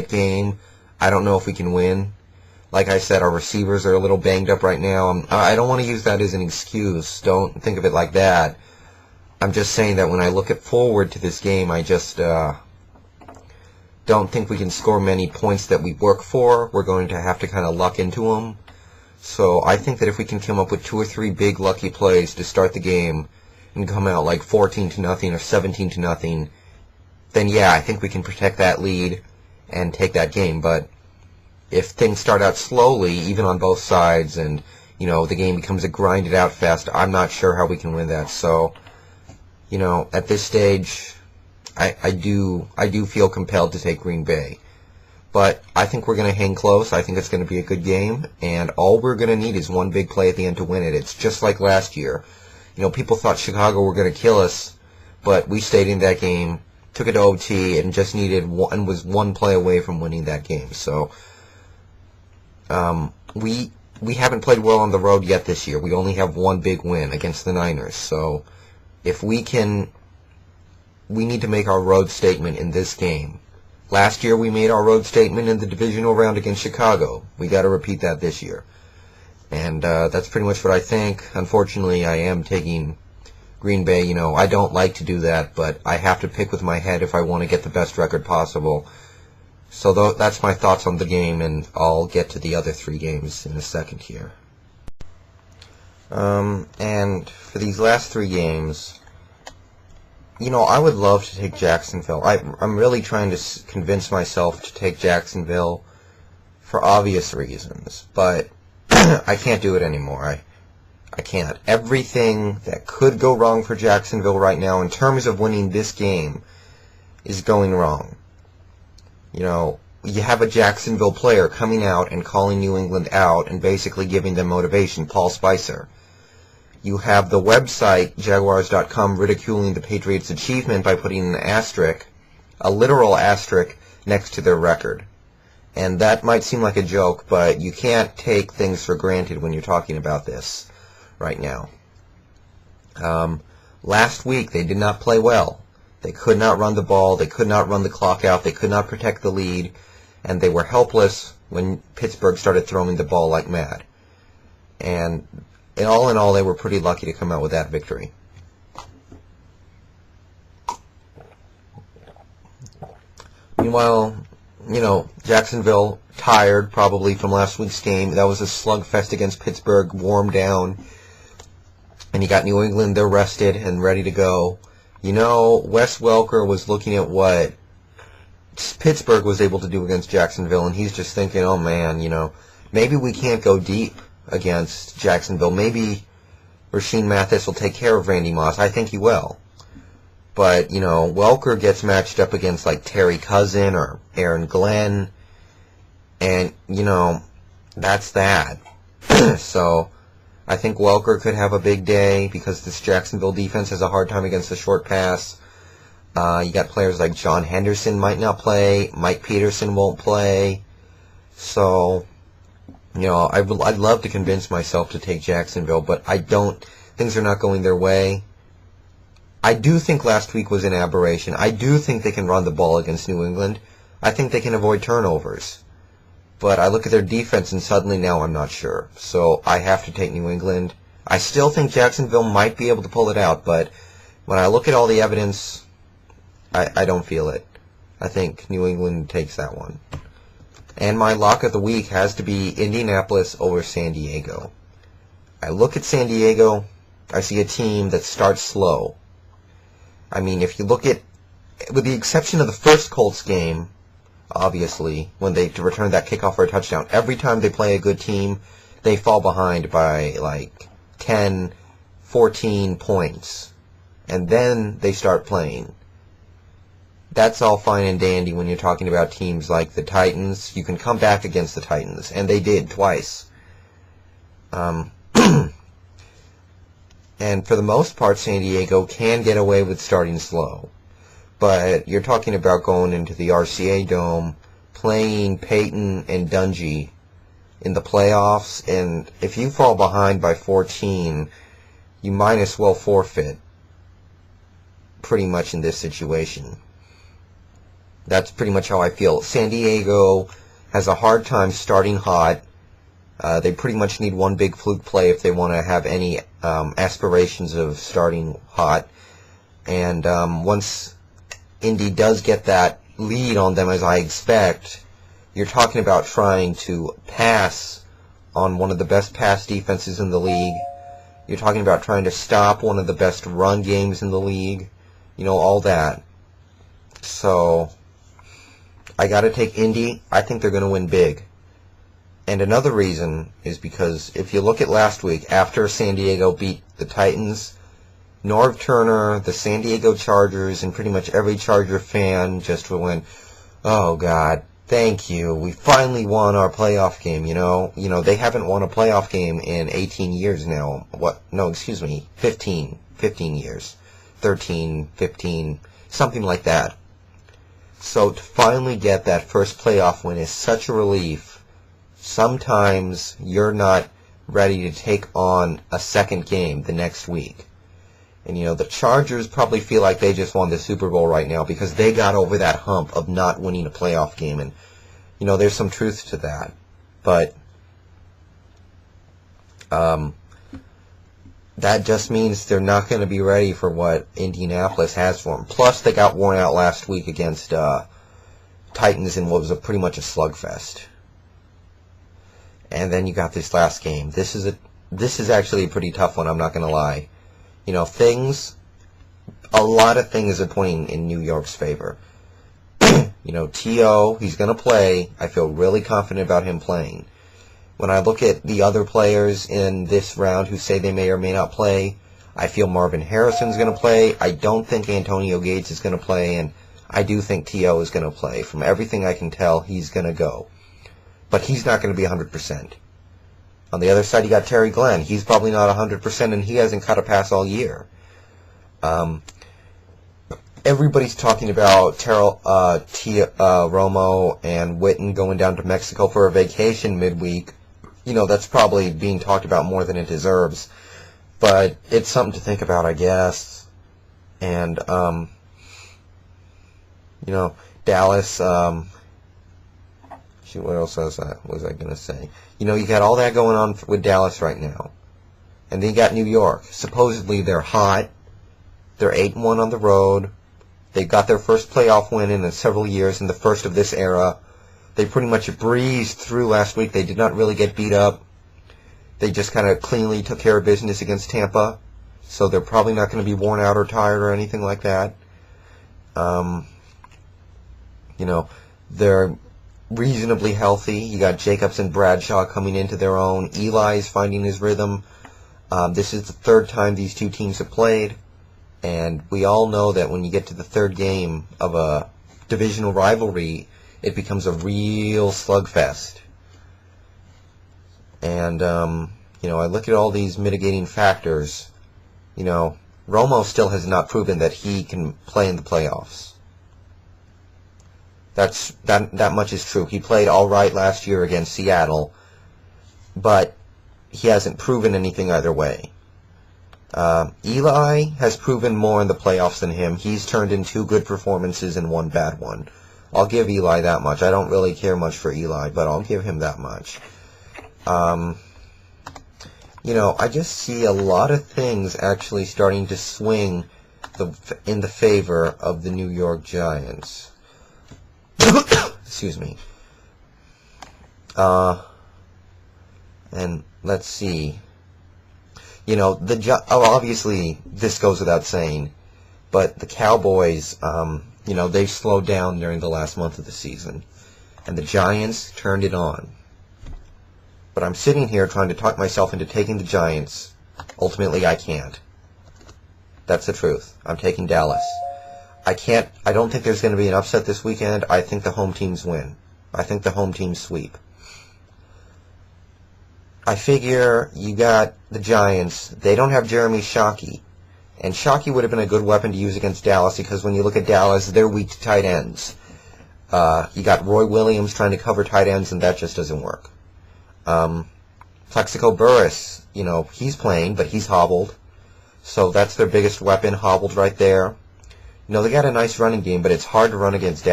game. I don't know if we can win. Like I said, our receivers are a little banged up right now. I don't want to use that as an excuse. Don't think of it like that. I'm just saying that when I look forward to this game, I just don't think we can score many points that we work for. We're going to have to kind of luck into them. So I think that if we can come up with 2 or 3 big lucky plays to start the game and come out like 14-0 or 17-0, then yeah, I think we can protect that lead and take that game. But if things start out slowly, even on both sides, and the game becomes a grinded out fest, I'm not sure how we can win that. So, at this stage, I do feel compelled to take Green Bay. But I think we're going to hang close. I think it's going to be a good game, and all we're going to need is one big play at the end to win it. It's just like last year. People thought Chicago were going to kill us, but we stayed in that game, took it to OT, and just was one play away from winning that game. So we haven't played well on the road yet this year. We only have one big win against the Niners. So if we need to make our road statement in this game. Last year we made our road statement in the divisional round against Chicago. We got to repeat that this year. And that's pretty much what I think. Unfortunately, I am taking Green Bay. I don't like to do that, but I have to pick with my head if I want to get the best record possible. So that's my thoughts on the game, and I'll get to the other 3 games in a second here. And for these last 3 games, I would love to take Jacksonville. I'm really trying to convince myself to take Jacksonville for obvious reasons, but I can't do it anymore. I can't. Everything that could go wrong for Jacksonville right now in terms of winning this game is going wrong. You have a Jacksonville player coming out and calling New England out and basically giving them motivation, Paul Spicer. You have the website, Jaguars.com, ridiculing the Patriots' achievement by putting an asterisk, a literal asterisk, next to their record. And that might seem like a joke, but you can't take things for granted when you're talking about this right now. Last week, they did not play well. They could not run the ball. They could not run the clock out. They could not protect the lead. And they were helpless when Pittsburgh started throwing the ball like mad. And in all, they were pretty lucky to come out with that victory. Meanwhile, Jacksonville, tired probably from last week's game. That was a slugfest against Pittsburgh, warmed down. And you got New England, they're rested and ready to go. Wes Welker was looking at what Pittsburgh was able to do against Jacksonville, and he's just thinking, oh man, maybe we can't go deep against Jacksonville. Maybe Rasheed Mathis will take care of Randy Moss. I think he will. But, Welker gets matched up against like Terry Cousin or Aaron Glenn, and, that's that. So I think Welker could have a big day because this Jacksonville defense has a hard time against the short pass. You got players like John Henderson might not play. Mike Peterson won't play. So, I'd love to convince myself to take Jacksonville, but I don't. Things are not going their way. I do think last week was an aberration. I do think they can run the ball against New England. I think they can avoid turnovers. But I look at their defense and suddenly now I'm not sure. So I have to take New England. I still think Jacksonville might be able to pull it out, but when I look at all the evidence, I don't feel it. I think New England takes that one. And my lock of the week has to be Indianapolis over San Diego. I look at San Diego, I see a team that starts slow. I mean, if you look at, with the exception of the first Colts game, obviously, when they return that kickoff for a touchdown, every time they play a good team, they fall behind by like 10, 14 points. And then they start playing. That's all fine and dandy when you're talking about teams like the Titans. You can come back against the Titans, and they did twice. And for the most part, San Diego can get away with starting slow. But you're talking about going into the RCA Dome, playing Peyton and Dungy in the playoffs, and if you fall behind by 14, you might as well forfeit pretty much in this situation. That's pretty much how I feel. San Diego has a hard time starting hot. They pretty much need one big fluke play if they want to have any aspirations of starting hot. And once Indy does get that lead on them, as I expect, you're talking about trying to pass on one of the best pass defenses in the league. You're talking about trying to stop one of the best run games in the league. You know, all that. So I got to take Indy. I think they're going to win big. And another reason is because if you look at last week, after San Diego beat the Titans, Norv Turner, the San Diego Chargers, and pretty much every Charger fan just went, "Oh God, thank you. We finally won our playoff game." You know, they haven't won a playoff game in 18 years now. 15 years, 13, 15, something like that. So to finally get that first playoff win is such a relief. Sometimes you're not ready to take on a second game the next week. And, the Chargers probably feel like they just won the Super Bowl right now because they got over that hump of not winning a playoff game. And, there's some truth to that. But that just means they're not going to be ready for what Indianapolis has for them. Plus, they got worn out last week against Titans in what was pretty much a slugfest. And then you got this last game. This is actually a pretty tough one, I'm not going to lie. A lot of things are pointing in New York's favor. T.O., he's going to play. I feel really confident about him playing. When I look at the other players in this round who say they may or may not play, I feel Marvin Harrison's going to play. I don't think Antonio Gates is going to play, and I do think T.O. is going to play. From everything I can tell, he's going to go. But he's not going to be 100%. On the other side, you got Terry Glenn. He's probably not 100%, and he hasn't caught a pass all year. Everybody's talking about Romo and Witten going down to Mexico for a vacation midweek. That's probably being talked about more than it deserves. But it's something to think about, I guess. And, Dallas, what else was I going to say? You got all that going on with Dallas right now. And then you got New York. Supposedly they're hot. They're 8-1 on the road. They got their first playoff win in several years, in the first of this era. They pretty much breezed through last week. They did not really get beat up. They just kind of cleanly took care of business against Tampa. So they're probably not going to be worn out or tired or anything like that. They're reasonably healthy. You got Jacobs and Bradshaw coming into their own. Eli's finding his rhythm. This is the third time these two teams have played. And we all know that when you get to the third game of a divisional rivalry, it becomes a real slugfest. And, I look at all these mitigating factors. Romo still has not proven that he can play in the playoffs. That much is true. He played all right last year against Seattle, but he hasn't proven anything either way. Eli has proven more in the playoffs than him. He's turned in 2 good performances and 1 bad one. I'll give Eli that much. I don't really care much for Eli, but I'll give him that much. I just see a lot of things actually starting to swing in the favor of the New York Giants. Excuse me. And let's see. Obviously this goes without saying, but the Cowboys, they've slowed down during the last month of the season, and the Giants turned it on. But I'm sitting here trying to talk myself into taking the Giants. Ultimately, I can't. That's the truth. I'm taking Dallas. I don't think there's going to be an upset this weekend. I think the home teams win. I think the home teams sweep. I figure you got the Giants. They don't have Jeremy Shockey. And Shockey would have been a good weapon to use against Dallas because when you look at Dallas, they're weak to tight ends. You got Roy Williams trying to cover tight ends, and that just doesn't work. Plexico Burress, he's playing, but he's hobbled. So that's their biggest weapon, hobbled right there. They got a nice running game, but it's hard to run against